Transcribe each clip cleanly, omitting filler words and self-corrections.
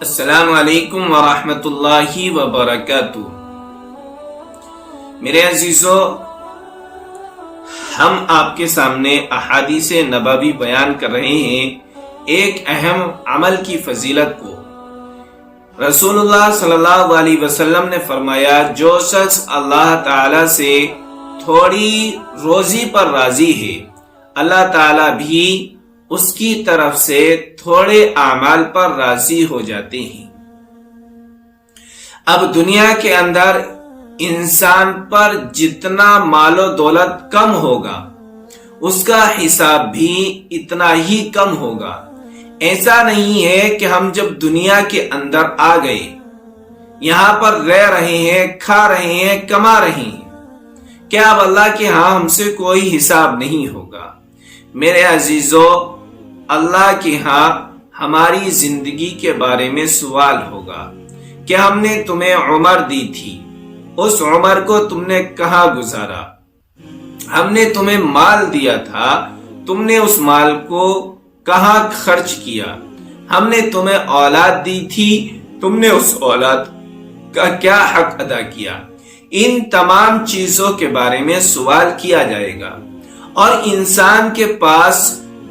السلام علیکم ورحمۃ اللہ وبرکاتہ۔ میرے عزیزو، ہم آپ کے سامنے احادیث نبوی بیان کر رہے ہیں ایک اہم عمل کی فضیلت کو۔ رسول اللہ صلی اللہ علیہ وسلم نے فرمایا، جو شخص اللہ تعالی سے تھوڑی روزی پر راضی ہے، اللہ تعالی بھی اس کی طرف سے تھوڑے اعمال پر راضی ہو جاتے ہیں۔ اب دنیا کے اندر انسان پر جتنا مال و دولت کم ہوگا، اس کا حساب بھی اتنا ہی کم ہوگا۔ ایسا نہیں ہے کہ ہم جب دنیا کے اندر آ گئے، یہاں پر رہ رہے ہیں، کھا رہے ہیں، کما رہے ہیں، کیا اب اللہ کے ہاں ہم سے کوئی حساب نہیں ہوگا؟ میرے عزیزو، اللہ کے ہاں ہماری زندگی کے بارے میں سوال ہوگا کہ ہم نے تمہیں عمر دی تھی، اس عمر کو تم نے کہاں گزارا؟ ہم نے تمہیں مال دیا تھا، تم نے اس مال کو کہاں خرچ کیا؟ ہم نے تمہیں اولاد دی تھی، تم نے اس اولاد کا کیا حق ادا کیا؟ ان تمام چیزوں کے بارے میں سوال کیا جائے گا، اور انسان کے پاس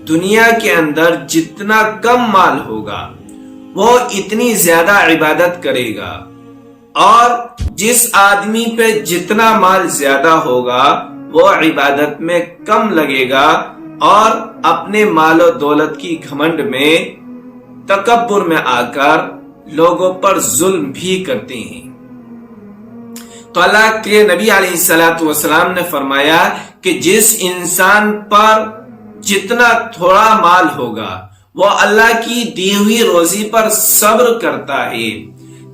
دنیا کے اندر جتنا کم مال ہوگا، وہ اتنی زیادہ عبادت کرے گا، اور جس آدمی پہ جتنا مال زیادہ ہوگا وہ عبادت میں کم لگے گا، اور اپنے مال و دولت کی گھمنڈ میں، تکبر میں آ کر لوگوں پر ظلم بھی کرتے ہیں۔ تو اللہ کے نبی علیہ السلام نے فرمایا کہ جس انسان پر جتنا تھوڑا مال ہوگا، وہ اللہ کی دی ہوئی روزی پر صبر کرتا ہے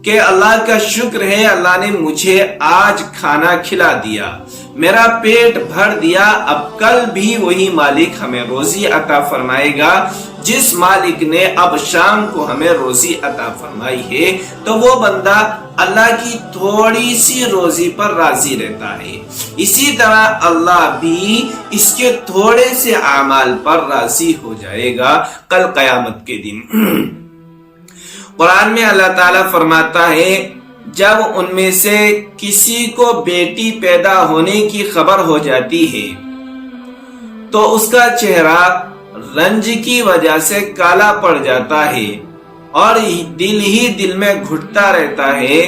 کہ اللہ کا شکر ہے، اللہ نے مجھے آج کھانا کھلا دیا، میرا پیٹ بھر دیا، اب کل بھی وہی مالک ہمیں روزی عطا فرمائے گا جس مالک نے اب شام کو ہمیں روزی عطا فرمائی ہے۔ تو وہ بندہ اللہ کی تھوڑی سی روزی پر راضی رہتا ہے، اسی طرح اللہ بھی اس کے تھوڑے سے اعمال پر راضی ہو جائے گا کل قیامت کے دن۔ قرآن میں اللہ تعالیٰ فرماتا ہے، جب ان میں سے کسی کو بیٹی پیدا ہونے کی خبر ہو جاتی ہے تو اس کا چہرہ رنج کی وجہ سے کالا پڑ جاتا ہے، اور دل ہی دل میں گھٹتا رہتا ہے،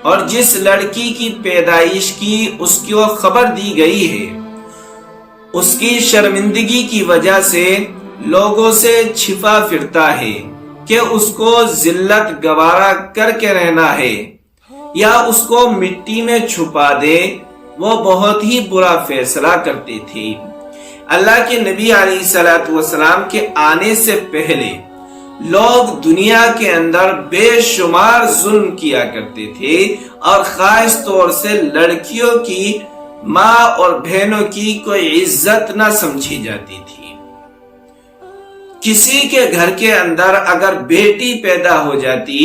اور جس لڑکی کی پیدائش کی اس کو خبر دی گئی ہے، اس کی شرمندگی کی وجہ سے لوگوں سے چھپا پھرتا ہے کہ اس کو ذلت گوارا کر کے رہنا ہے، یا اس کو مٹی میں چھپا دے، وہ بہت ہی برا فیصلہ کرتے تھے۔ اللہ کے نبی علیہ السلام کے آنے سے پہلے لوگ دنیا کے اندر بے شمار ظلم کیا کرتے تھے، اور خاص طور سے لڑکیوں کی، ماں اور بہنوں کی کوئی عزت نہ سمجھی جاتی تھی۔ کسی کے گھر کے اندر اگر بیٹی پیدا ہو جاتی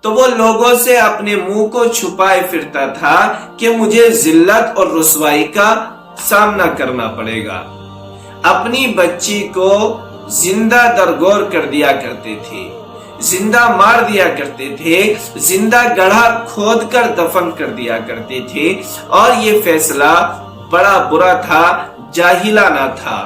تو وہ لوگوں سے اپنے منہ کو چھپائے پھرتا تھا کہ مجھے ذلت اور رسوائی کا سامنا کرنا پڑے گا۔ اپنی بچی کو زندہ درگور کر دیا کرتے تھے، زندہ مار دیا کرتے تھے، زندہ گڑھا کھود کر دفن کر دیا کرتے تھے، اور یہ فیصلہ بڑا برا تھا، جاہلانہ تھا۔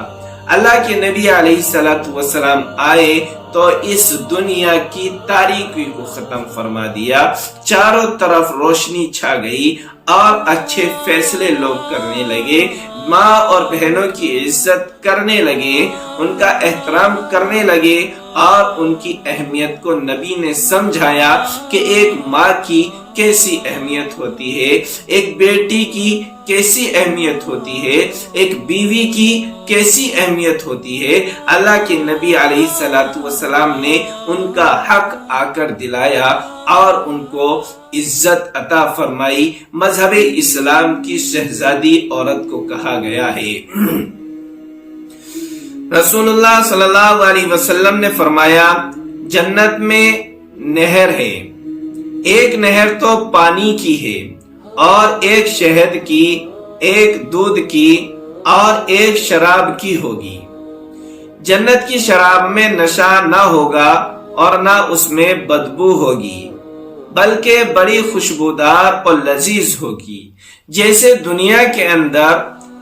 اللہ کے نبی علیہ السلام آئے تو اس دنیا کی تاریکی کو ختم فرما دیا، چاروں طرف روشنی چھا گئی، اور اچھے فیصلے لوگ کرنے لگے، ماں اور بہنوں کی عزت کرنے لگے، ان کا احترام کرنے لگے، اور ان کی اہمیت کو نبی نے سمجھایا کہ ایک ماں کی کیسی اہمیت ہوتی ہے، ایک بیٹی کی کیسی اہمیت ہوتی ہے، ایک بیوی کی کیسی اہمیت ہوتی ہے۔ اللہ کے نبی علیہ السلام نے ان کا حق آ کر دلایا، اور ان کو عزت عطا فرمائی۔ مذہب اسلام کی شہزادی عورت کو کہا گیا ہے۔ رسول اللہ صلی اللہ علیہ وسلم نے فرمایا، جنت میں نہر ہے، ایک نہر تو پانی کی ہے، اور ایک شہد کی، ایک دودھ کی، اور ایک شراب کی ہوگی۔ جنت کی شراب میں نشہ نہ ہوگا، اور نہ اس میں بدبو ہوگی، بلکہ بڑی خوشبودار اور لذیذ ہوگی۔ جیسے دنیا کے اندر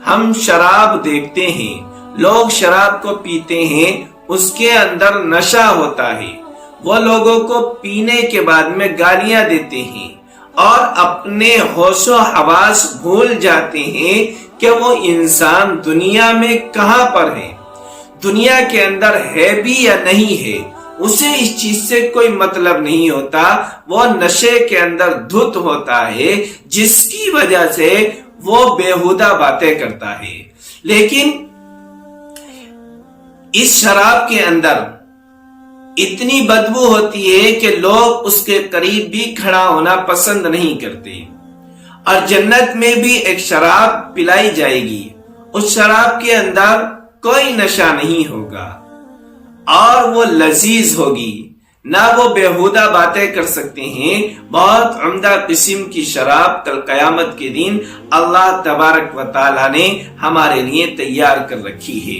ہم شراب دیکھتے ہیں، لوگ شراب کو پیتے ہیں، اس کے اندر نشہ ہوتا ہے، وہ لوگوں کو پینے کے بعد میں گالیاں دیتے ہیں اور اپنے ہوش و حواس بھول جاتے ہیں کہ وہ انسان دنیا میں کہاں پر ہے، دنیا کے اندر ہے بھی یا نہیں ہے، اسے اس چیز سے کوئی مطلب نہیں ہوتا، وہ نشے کے اندر دھت ہوتا ہے، جس کی وجہ سے وہ بیہودہ باتیں کرتا ہے۔ لیکن اس شراب کے اندر اتنی بدبو ہوتی ہے کہ لوگ اس کے قریب بھی کھڑا ہونا پسند نہیں کرتے۔ اور جنت میں بھی ایک شراب پلائی جائے گی، اس شراب کے اندر کوئی نشہ نہیں ہوگا اور وہ لذیذ ہوگی، نہ وہ بیہودہ باتیں کر سکتے ہیں۔ بہت عمدہ قسم کی شراب کل قیامت کے دن اللہ تبارک و تعالی نے ہمارے لیے تیار کر رکھی ہے۔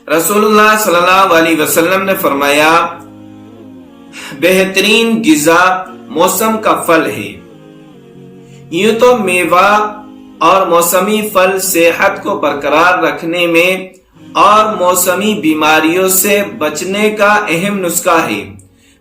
رسول اللہ صلی اللہ علیہ وسلم نے فرمایا، بہترین غذا موسم کا پھل ہے۔ یوں تو میوہ اور موسمی پھل صحت کو برقرار رکھنے میں اور موسمی بیماریوں سے بچنے کا اہم نسخہ ہے،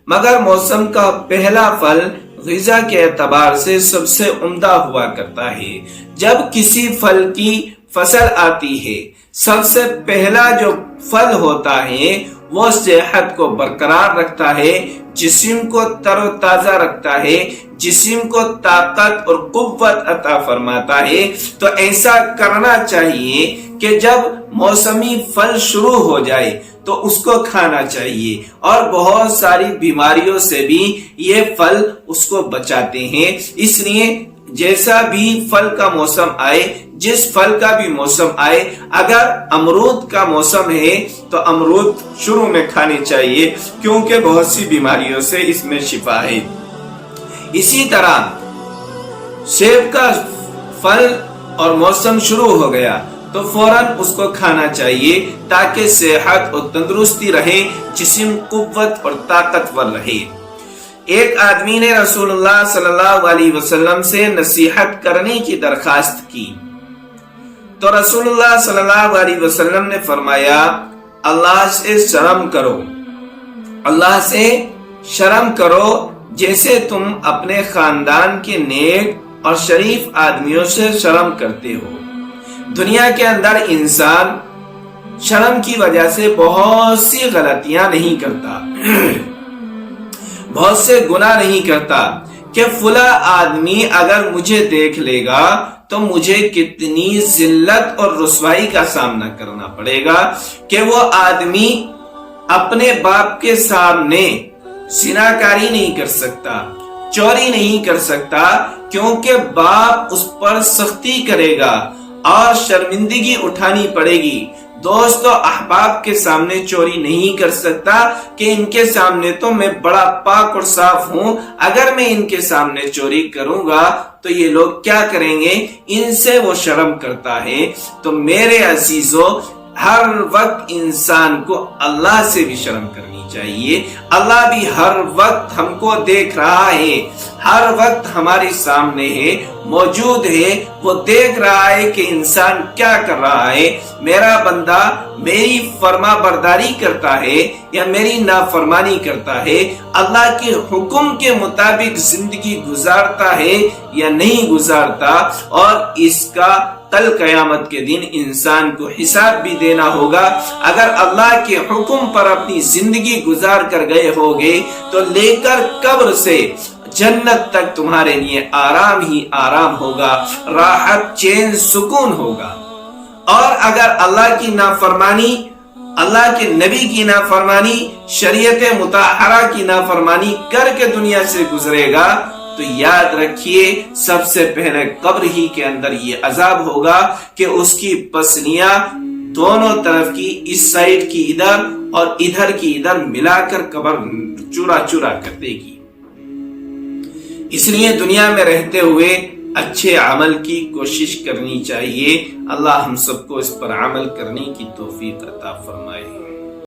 مگر موسم کا پہلا پھل غذا کے اعتبار سے سب سے عمدہ ہوا کرتا ہے۔ جب کسی پھل کی فصل آتی ہے، سب سے پہلا جو پھل ہوتا ہے وہ صحت کو برقرار رکھتا ہے، جسم کو تر و تازہ رکھتا ہے، جسم کو طاقت اور قوت عطا فرماتا ہے۔ تو ایسا کرنا چاہیے کہ جب موسمی پھل شروع ہو جائے تو اس کو کھانا چاہیے، اور بہت ساری بیماریوں سے بھی یہ پھل اس کو بچاتے ہیں۔ اس لیے جیسا بھی پھل کا موسم آئے، جس پھل کا بھی موسم آئے، اگر امرود کا موسم ہے تو امرود شروع میں کھانے چاہیے، کیونکہ بہت سی بیماریوں سے اس میں شفا ہے۔ اسی طرح سیب کا پھل اور موسم شروع ہو گیا تو فوراً اس کو کھانا چاہیے تاکہ صحت اور تندرستی رہے، جسم قوت اور طاقتور رہے۔ ایک آدمی نے رسول اللہ صلی اللہ علیہ وسلم سے نصیحت کرنے کی درخواست کی تو رسول اللہ صلی اللہ علیہ وسلم نے فرمایا، اللہ سے شرم کرو، اللہ سے شرم کرو جیسے تم اپنے خاندان کے نیک اور شریف آدمیوں سے شرم کرتے ہو۔ دنیا کے اندر انسان شرم کی وجہ سے بہت سی غلطیاں نہیں کرتا، بہت سے گناہ نہیں کرتا کہ فلاں آدمی اگر مجھے دیکھ لے گا تو مجھے کتنی ذلت اور رسوائی کا سامنا کرنا پڑے گا، کہ وہ آدمی اپنے باپ کے سامنے زناکاری نہیں کر سکتا، چوری نہیں کر سکتا، کیونکہ باپ اس پر سختی کرے گا اور شرمندگی اٹھانی پڑے گی۔ دوست و احباب کے سامنے چوری نہیں کر سکتا کہ ان کے سامنے تو میں بڑا پاک اور صاف ہوں، اگر میں ان کے سامنے چوری کروں گا تو یہ لوگ کیا کریں گے، ان سے وہ شرم کرتا ہے۔ تو میرے عزیزو، ہر وقت انسان کو اللہ سے بھی شرم کرنی چاہیے۔ اللہ بھی ہر وقت ہم کو دیکھ رہا ہے، ہر وقت ہمارے سامنے ہے، موجود ہے، وہ دیکھ رہا ہے کہ انسان کیا کر رہا ہے۔ میرا بندہ میری فرما برداری کرتا ہے یا میری نافرمانی کرتا ہے، اللہ کے حکم کے مطابق زندگی گزارتا ہے یا نہیں گزارتا، اور اس کا کل قیامت کے دن انسان کو حساب بھی دینا ہوگا۔ اگر اللہ کے حکم پر اپنی زندگی گزار کر گئے ہوگے تو لے کر قبر سے جنت تک تمہارے لیے آرام ہی آرام ہوگا، راحت، چین، سکون ہوگا۔ اور اگر اللہ کی نافرمانی، اللہ کے نبی کی نافرمانی، شریعت مطہرہ کی نافرمانی کر کے دنیا سے گزرے گا تو یاد رکھیے سب سے پہلے قبر ہی کے اندر یہ عذاب ہوگا کہ اس کی پسلیاں دونوں طرف کی، اس سائیڈ کی ادھر اور ادھر کی ادھر ملا کر قبر چورا چورا کر دے گی۔ اس لیے دنیا میں رہتے ہوئے اچھے عمل کی کوشش کرنی چاہیے۔ اللہ ہم سب کو اس پر عمل کرنے کی توفیق عطا فرمائے۔